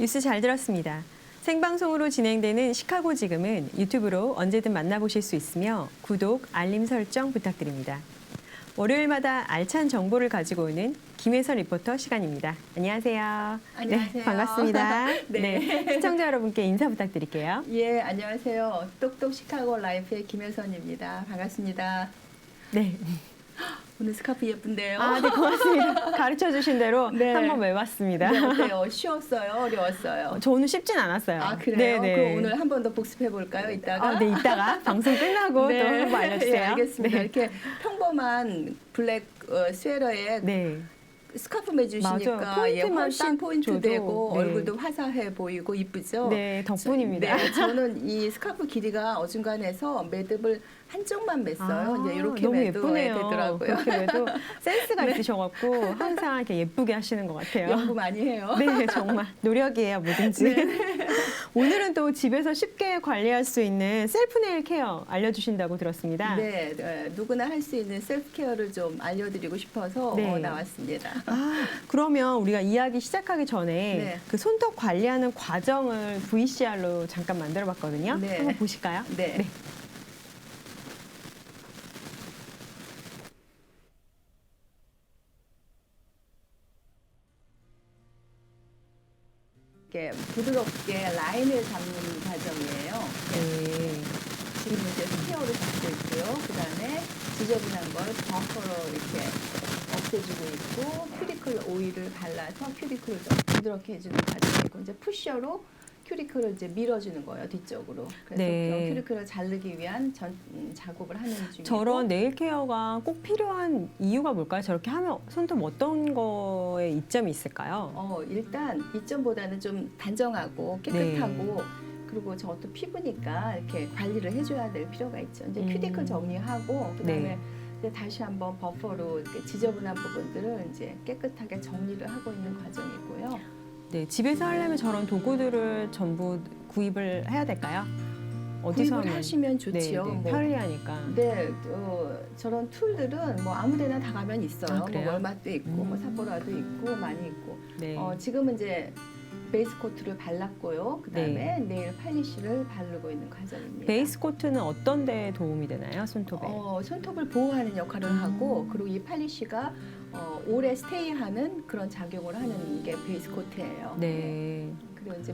뉴스 잘 들었습니다. 생방송으로 진행되는 시카고 지금은 유튜브로 언제든 만나보실 수 있으며 구독, 알림 설정 부탁드립니다. 월요일마다 알찬 정보를 가지고 오는 김혜선 리포터 시간입니다. 안녕하세요. 안녕하세요. 네, 반갑습니다. 네. 시청자 여러분께 인사 부탁드릴게요. 예, 안녕하세요. 똑똑 시카고 라이프의 김혜선입니다. 반갑습니다. 네. 오늘 스카프 예쁜데요? 네, 고맙습니다. 가르쳐 주신 대로 네. 한번 외봤습니다. 네, 어때요? 쉬웠어요? 어려웠어요? 저 오늘 쉽진 않았어요. 아, 그래요? 네네. 그럼 오늘 한 번 더 복습해 볼까요? 이따가? 네, 이따가 방송 끝나고 또 한번 알려주세요. 네, 알겠습니다. 네. 이렇게 평범한 블랙 스웨터에 네. 스카프 매주시니까 맞아요. 포인트만 훨씬 딱 포인트 줘도, 되고 네. 얼굴도 화사해 보이고 이쁘죠? 네, 덕분입니다. 네, 저는 이 스카프 길이가 어중간해서 매듭을 한쪽만 맸어요. 이제 이렇게 너무 매도 예쁘네요. 되더라고요. 그렇게 매도 센스가 네. 있으셔갖고 항상 이렇게 예쁘게 하시는 것 같아요. 연구 많이 해요. 네, 정말 노력이에요, 뭐든지. 네. 오늘은 또 집에서 쉽게 관리할 수 있는 셀프 네일 케어 알려주신다고 들었습니다. 네, 누구나 할 수 있는 셀프 케어를 좀 알려드리고 싶어서 네. 나왔습니다. 그러면 우리가 이야기 시작하기 전에 네. 그 손톱 관리하는 과정을 VCR로 잠깐 만들어봤거든요. 네. 한번 보실까요? 네. 네. 이렇게 부드럽게 라인을 잡는 과정이에요. 네. 지금 이제 스퀘어로 잡고 있고요. 그 다음에 지저분한 걸 버퍼로 이렇게 없애주고 있고, 큐리클 오일을 발라서 큐리클을 좀 부드럽게 해주는 과정이고, 이제 푸셔로 큐리클을 이제 밀어주는 거예요, 뒤쪽으로. 그래서 네. 큐리클을 자르기 위한 작업을 하는 중이고. 저런 네일 케어가 꼭 필요한 이유가 뭘까요? 저렇게 하면 손톱 어떤 거에 이점이 있을까요? 일단 이점보다는 좀 단정하고 깨끗하고 그리고 저것도 피부니까 이렇게 관리를 해줘야 될 필요가 있죠. 이제 큐티클 정리하고 그다음에 네. 이제 다시 한번 버퍼로 이렇게 지저분한 부분들을 이제 깨끗하게 정리를 하고 있는 과정이고요. 네, 집에서 하려면 저런 도구들을 전부 구입을 해야 될까요? 어디서 구입을 하면? 하시면 좋지요. 네, 네, 뭐, 편리하니까. 네, 저런 툴들은 뭐 아무데나 다 가면 있어요. 뭐 그래요? 월마트도 있고, 뭐 사포라도 있고 많이 있고. 네. 지금은 이제 베이스 코트를 발랐고요. 그다음에 네일 팔리쉬를 바르고 있는 과정입니다. 베이스 코트는 어떤 데 도움이 되나요, 손톱에? 손톱을 보호하는 역할을 하고 그리고 이 팔리쉬가 오래 스테이하는 그런 작용을 하는 게 베이스 코트예요. 네. 그리고 이제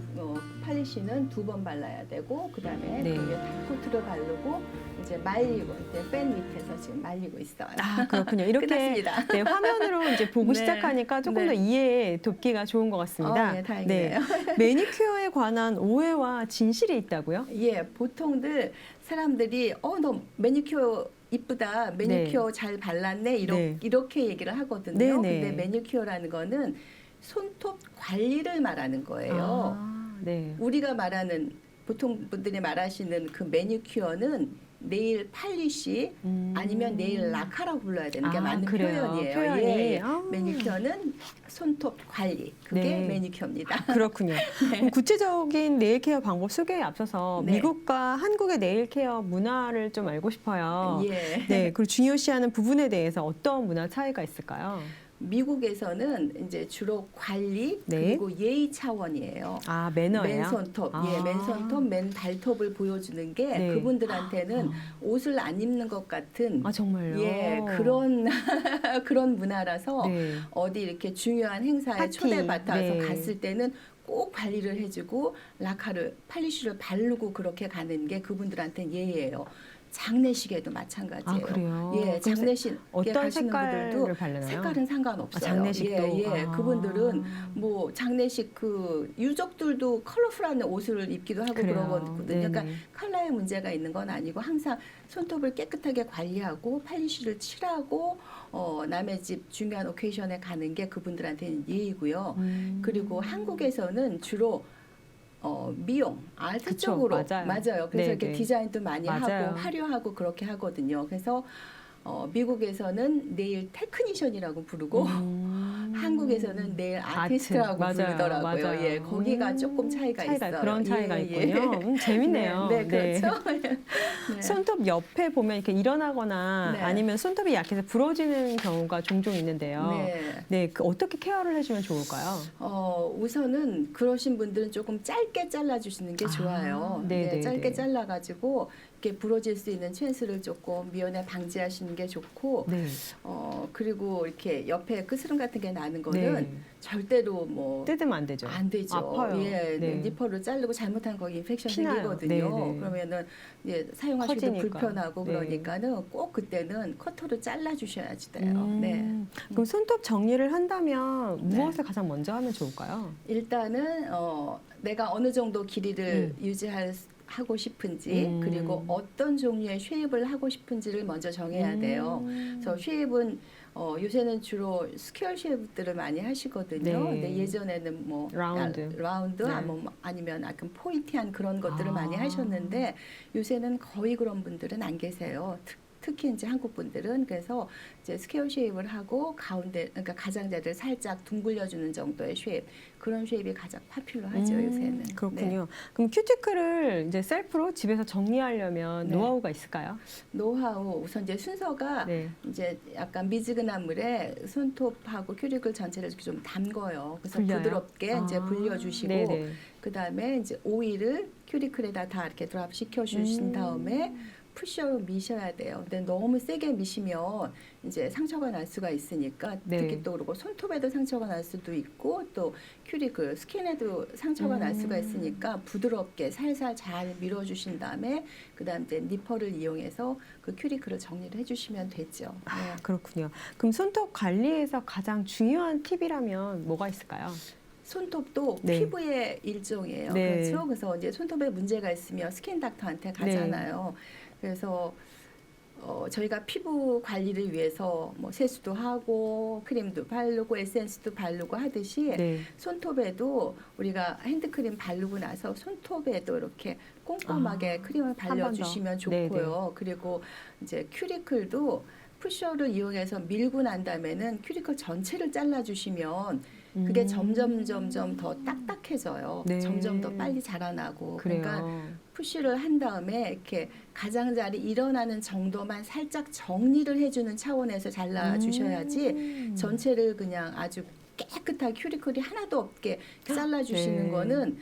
팔리쉬는 2번 발라야 되고 그다음에 네. 그 위에 탑 코트를 바르고 이제 말리고 이제 팬 밑에서 지금 말리고 있어요. 그렇군요. 이렇게 끝났습니다. 네, 화면으로 이제 보고 네. 시작하니까 조금 네. 더 이해에 돕기가 좋은 것 같습니다. 네, 다행이네요. 매니큐어에 관한 오해와 진실이 있다고요? 예, 보통들 사람들이 너 매니큐어 이쁘다, 매니큐어 잘 발랐네 이렇게 얘기를 하거든요. 네네. 근데 매니큐어라는 거는 손톱 관리를 말하는 거예요. 네. 우리가 말하는 보통 분들이 말하시는 그 매니큐어는 네일 팔리쉬 아니면 네일 라카라고 불러야 되는 게 맞는 그래요. 표현이에요. 표현이. 예. 매니큐어는 손톱 관리, 그게 네. 매니큐어입니다. 그렇군요. 그럼 구체적인 네일 케어 방법 소개에 앞서서 네. 미국과 한국의 네일 케어 문화를 좀 알고 싶어요. 예. 네, 그리고 중요시하는 부분에 대해서 어떤 문화 차이가 있을까요? 미국에서는 이제 주로 관리 네. 그리고 예의 차원이에요. 매너예요? 맨손톱, 맨손톱, 맨발톱을 보여주는 게 네. 그분들한테는 옷을 안 입는 것 같은 정말요? 예 그런 그런 문화라서 네. 어디 이렇게 중요한 행사에 파티. 초대받아서 네. 갔을 때는 꼭 관리를 해주고 라카를 팔리쉬를 바르고 그렇게 가는 게 그분들한테는 예의예요. 장례식에도 마찬가지예요. 그래요? 예, 장례식에 어떤 가시는 분들도 색깔을 바르나요? 색깔은 상관없어요. 장례식도? 그분들은 뭐 장례식 그 유족들도 컬러풀한 옷을 입기도 하고 그래요. 그러거든요. 네네. 그러니까 컬러에 문제가 있는 건 아니고 항상 손톱을 깨끗하게 관리하고 팔리쉬를 칠하고 남의 집 중요한 오케이션에 가는 게 그분들한테는 예의고요. 그리고 한국에서는 주로 미용, 아트 그쵸, 쪽으로 맞아요. 그래서 네네. 이렇게 디자인도 많이 맞아요. 하고 화려하고 그렇게 하거든요. 그래서 미국에서는 네일 테크니션이라고 부르고 한국에서는 네일 아티스트라고 맞아요. 부르더라고요. 맞아요. 예, 거기가 조금 차이가 있어요. 그런 차이가 예, 예. 있군요. 재밌네요. 네, 그렇죠. 네. 손톱 옆에 보면 이렇게 일어나거나 네. 아니면 손톱이 약해서 부러지는 경우가 종종 있는데요. 네. 그 어떻게 케어를 해주면 좋을까요? 우선은 그러신 분들은 조금 짧게 잘라주시는 게 좋아요. 네, 짧게 잘라가지고 이렇게 부러질 수 있는 찬스를 조금 미연에 방지하시는 게 좋고, 네. 그리고 이렇게 옆에 끝스름 같은 게 나는 거는 절대로 뭐 뜯으면 안 되죠. 안 되죠. 아파요. 예, 네. 니퍼를 자르고 잘못하면 거기 인펙션 피나요. 생기거든요. 그러면은 사용하시기도 커지니까. 불편하고 네. 그러니까는 꼭 그때는 커터로 잘라 주셔야지 돼요. 네. 그럼 손톱 정리를 한다면 무엇을 가장 먼저 하면 좋을까요? 일단은 내가 어느 정도 길이를 하고 싶은지 그리고 어떤 종류의 쉐입을 하고 싶은지를 먼저 정해야 돼요. 그래서 쉐입은 요새는 주로 스퀘어 쉐입들을 많이 하시거든요. 네. 근데 예전에는 뭐 라운드 네. 아니면 약간 포인티한 그런 것들을 많이 하셨는데 요새는 거의 그런 분들은 안 계세요. 특히 이제 한국 분들은 그래서 이제 스퀘어 쉐입을 하고 가운데 그러니까 가장자리를 살짝 둥글려주는 정도의 쉐입 그런 쉐입이 가장 파퓰러하죠 요새는. 그렇군요. 네. 그럼 큐티클을 이제 셀프로 집에서 정리하려면 네. 노하우가 있을까요? 노하우 우선 이제 순서가 이제 약간 미지근한 물에 손톱하고 큐티클 전체를 이렇게 좀 담궈요. 그래서 불려요? 부드럽게 이제 불려주시고 네네. 그 다음에 이제 오일을 큐티클에다 다 이렇게 드랍 시켜주신 다음에 푸셔로 미셔야 돼요. 근데 너무 세게 미시면 이제 상처가 날 수가 있으니까 특히 또 그러고 손톱에도 상처가 날 수도 있고 또 큐티클 스킨에도 상처가 날 수가 있으니까 부드럽게 살살 잘 밀어주신 다음에 그다음 이제 니퍼를 이용해서 그 큐티클을 정리를 해주시면 되죠. 네. 그렇군요. 그럼 손톱 관리에서 가장 중요한 팁이라면 뭐가 있을까요? 손톱도 피부의 일종이에요. 그렇죠? 그래서 이제 손톱에 문제가 있으면 스킨 닥터한테 가잖아요. 그래서 저희가 피부 관리를 위해서 뭐 세수도 하고 크림도 바르고 에센스도 바르고 하듯이 손톱에도 우리가 핸드크림 바르고 나서 손톱에도 이렇게 꼼꼼하게 크림을 발라주시면 좋고요. 그리고 이제 큐티클도 푸셔를 이용해서 밀고 난 다음에는 큐티클 전체를 잘라주시면 그게 점점 더 딱딱해져요. 점점 더 빨리 자라나고. 그러니까 푸시를 한 다음에 이렇게 가장자리 일어나는 정도만 살짝 정리를 해주는 차원에서 잘라주셔야지 전체를 그냥 아주 깨끗하게 큐티클이 하나도 없게 잘라주시는 거는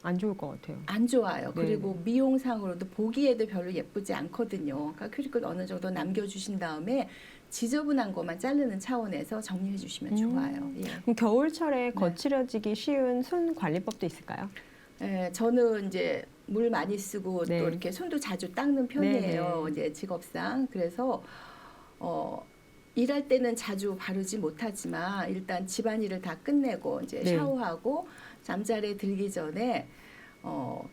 안 좋을 것 같아요. 안 좋아요. 그리고 미용상으로도 보기에도 별로 예쁘지 않거든요. 그러니까 큐티클 어느 정도 남겨주신 다음에 지저분한 것만 자르는 차원에서 정리해 주시면 좋아요. 예. 그럼 겨울철에 거칠어지기 쉬운 손 관리법도 있을까요? 네, 저는 이제 물 많이 쓰고 또 이렇게 손도 자주 닦는 편이에요. 이제 직업상. 그래서 일할 때는 자주 바르지 못하지만 일단 집안일을 다 끝내고 이제 샤워하고 잠자리에 들기 전에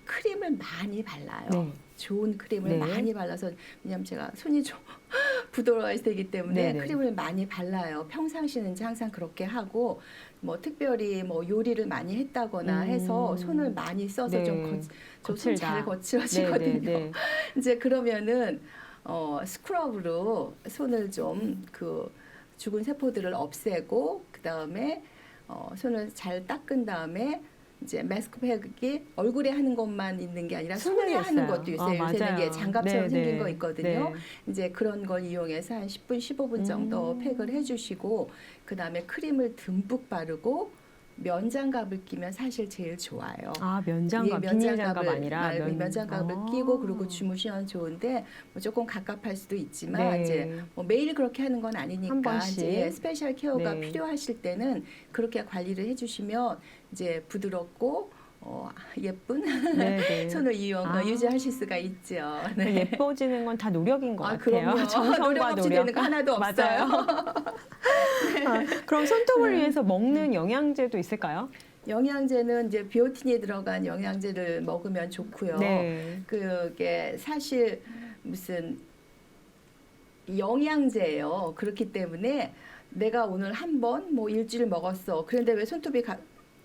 크림을 많이 발라요. 좋은 크림을 많이 발라서 왜냐하면 제가 손이 좀 부드러워야 되기 때문에 크림을 많이 발라요. 평상시는 항상 그렇게 하고 뭐 특별히 뭐 요리를 많이 했다거나 해서 손을 많이 써서 좀 손 잘 거칠어지거든요. 이제 그러면은 스크럽으로 손을 좀 그 죽은 세포들을 없애고 그 다음에 손을 잘 닦은 다음에 이제 마스크팩이 얼굴에 하는 것만 있는 게 아니라 손에 하는 것도 있어요. 요새는 이게 장갑처럼 생긴 거 있거든요. 이제 그런 걸 이용해서 한 10분, 15분 정도 팩을 해주시고 그 다음에 크림을 듬뿍 바르고 면장갑을 끼면 사실 제일 좋아요. 면장갑, 비닐 장갑 아니라 면장갑을 끼고 그리고 주무시면 좋은데 뭐 조금 갑갑할 수도 있지만 이제 뭐 매일 그렇게 하는 건 아니니까 이제 스페셜 케어가 필요하실 때는 그렇게 관리를 해주시면 이제 부드럽고 예쁜 손을 유지하실 수가 있죠. 예뻐지는 건 다 노력인 것 같아요. 그럼요. 정성과 노력 없이 되는 거 하나도 없어요. 그럼 손톱을 위해서 먹는 영양제도 있을까요? 영양제는 이제 비오틴이 들어간 영양제를 먹으면 좋고요. 그게 사실 무슨 영양제예요. 그렇기 때문에 내가 오늘 한 번 뭐 일주일 먹었어. 그런데 왜 손톱이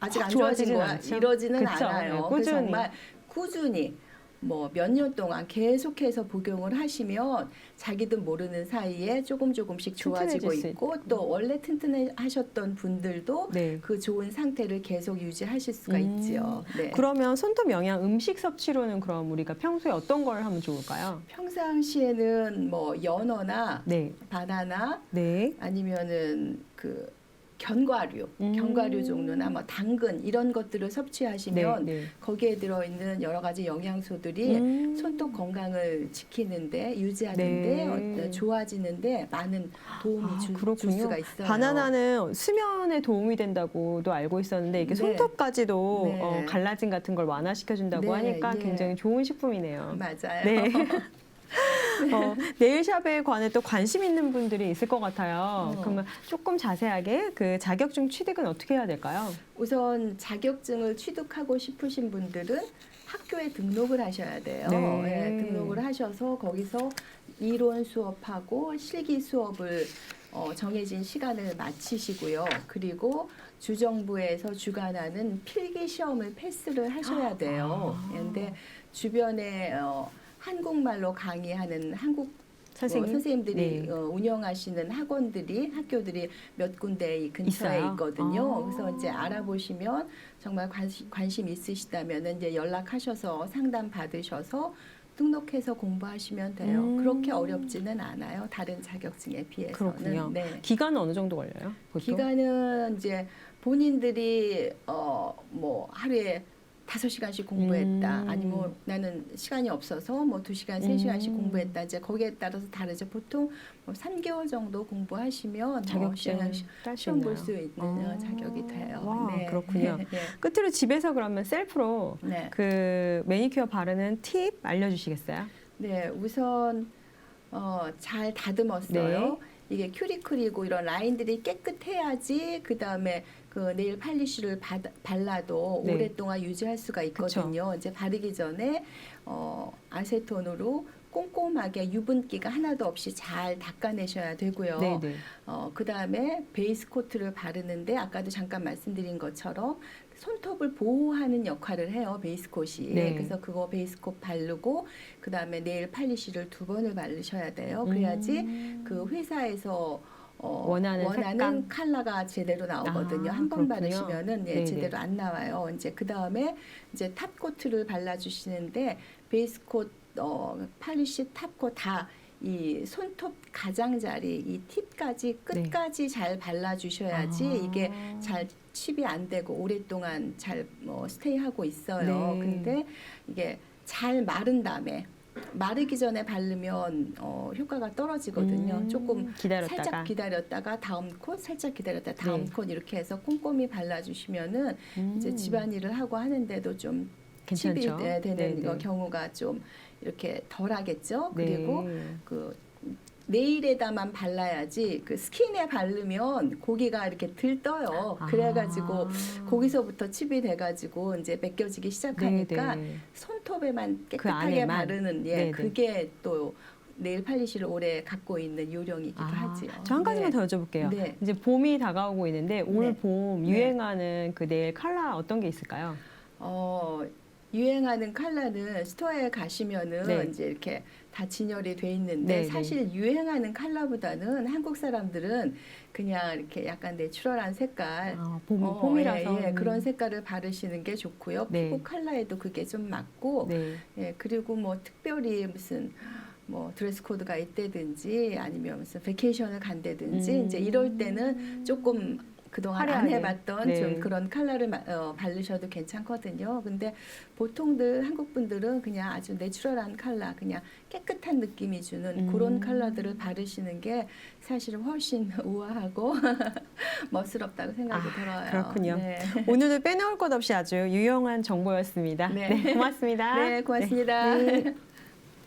아직 안 좋아진 거야? 이러지는 않아요. 그래서 정말 꾸준히 뭐 몇 년 동안 계속해서 복용을 하시면 자기도 모르는 사이에 조금씩 좋아지고 튼튼해질 수 있고 또 원래 튼튼하셨던 분들도 네. 그 좋은 상태를 계속 유지하실 수가 있지요. 네. 그러면 손톱 영양 음식 섭취로는 그럼 우리가 평소에 어떤 걸 하면 좋을까요? 평상시에는 뭐 연어나 네. 바나나 네. 아니면은 그 견과류 종류나 뭐 당근 이런 것들을 섭취하시면 네. 거기에 들어있는 여러 가지 영양소들이 손톱 건강을 지키는데 유지하는데 네. 좋아지는데 많은 도움이 줄 수가 있어요. 바나나는 수면에 도움이 된다고도 알고 있었는데 이게 네. 손톱까지도 네. 갈라짐 같은 걸 완화시켜준다고 네, 하니까 예. 굉장히 좋은 식품이네요. 맞아요. 네. 네일샵에 관해 또 관심 있는 분들이 있을 것 같아요. 그러면 조금 자세하게 그 자격증 취득은 어떻게 해야 될까요? 우선 자격증을 취득하고 싶으신 분들은 학교에 등록을 하셔야 돼요. 네. 예, 등록을 하셔서 거기서 이론 수업하고 실기 수업을 정해진 시간을 마치시고요. 그리고 주정부에서 주관하는 필기 시험을 패스를 하셔야 돼요. 그런데 주변에 한국말로 강의하는 한국 선생님들이 네. 운영하시는 학교들이 몇 군데 이 근처에 있어요? 있거든요. 그래서 이제 알아보시면 정말 관심 있으시다면 이제 연락하셔서 상담 받으셔서 등록해서 공부하시면 돼요. 그렇게 어렵지는 않아요. 다른 자격증에 비해서는. 그렇군요. 네. 기간은 어느 정도 걸려요? 보통? 기간은 이제 본인들이 뭐 하루에 5시간씩 공부했다. 아니면 나는 시간이 없어서 뭐 2시간, 3시간씩 공부했다. 이제 거기에 따라서 다르죠. 보통 뭐 3개월 정도 공부하시면 자격증 딸 수 시험 볼 있나요? 수 있는 자격이 돼요. 와, 네. 그렇군요. 네. 끝으로 집에서 그러면 셀프로 네. 그 매니큐어 바르는 팁 알려주시겠어요? 네, 우선 잘 다듬었어요. 네. 이게 큐리클이고 이런 라인들이 깨끗해야지 그 다음에 그 네일 팔리쉬를 발라도 네. 오랫동안 유지할 수가 있거든요. 이제 바르기 전에 아세톤으로 꼼꼼하게 유분기가 하나도 없이 잘 닦아내셔야 되고요. 네, 네. 그 다음에 베이스 코트를 바르는데 아까도 잠깐 말씀드린 것처럼 손톱을 보호하는 역할을 해요. 베이스 콧이. 네. 그래서 그거 베이스 콧 바르고 그 다음에 네일 팔리쉬를 2번을 바르셔야 돼요. 그래야지 그 회사에서 원하는 색감? 컬러가 제대로 나오거든요. 한 번 그렇군요. 바르시면은 네네. 제대로 안 나와요. 이제 그 다음에 이제 탑 코트를 발라주시는데 베이스 콧, 팔리쉬, 탑 콧 다 이 손톱 가장자리 이 팁까지 끝까지 잘 발라주셔야지 이게 잘 칩이 안 되고 오랫동안 잘 스테이하고 있어요. 네. 근데 이게 잘 마른 다음에 마르기 전에 바르면 효과가 떨어지거든요. 조금 기다렸다가. 살짝 기다렸다가 다음 콧, 살짝 기다렸다가 다음 네. 콧 이렇게 해서 꼼꼼히 발라주시면은 이제 집안일을 하고 하는데도 좀 칩이 괜찮죠? 되는 네네. 경우가 좀 이렇게 덜하겠죠. 네. 그리고 그 네일에다만 발라야지 그 스킨에 바르면 고기가 이렇게 들떠요. 그래가지고 거기서부터 칩이 돼가지고 이제 벗겨지기 시작하니까 네네. 손톱에만 그 깨끗하게 안에만? 바르는 네네. 그게 또 네일 팔리쉬를 오래 갖고 있는 요령이기도 하지요. 저 한 가지만 네. 더 여쭤볼게요. 네. 이제 봄이 다가오고 있는데 올 네. 봄 네. 유행하는 그 네일 컬러 어떤 게 있을까요? 유행하는 컬러는 스토어에 가시면은 네. 이제 이렇게 다 진열이 돼 있는데 네, 사실 유행하는 컬러보다는 한국 사람들은 그냥 이렇게 약간 내추럴한 색깔 봄이라서 예, 그런 색깔을 바르시는 게 좋고요. 네. 피부 컬러에도 그게 좀 맞고 네. 예, 그리고 뭐 특별히 무슨 뭐 드레스 코드가 있다든지 아니면 무슨 베케이션을 간다든지 이제 이럴 때는 조금 그동안 안 화려하게. 해봤던 네. 좀 그런 컬러를 바르셔도 괜찮거든요. 근데 보통들 한국 분들은 그냥 아주 내추럴한 컬러, 그냥 깨끗한 느낌이 주는 그런 컬러들을 바르시는 게 사실은 훨씬 우아하고 멋스럽다고 생각이 들어요. 그렇군요. 네. 오늘도 빼놓을 것 없이 아주 유용한 정보였습니다. 네. 네, 고맙습니다. 네, 고맙습니다. 네.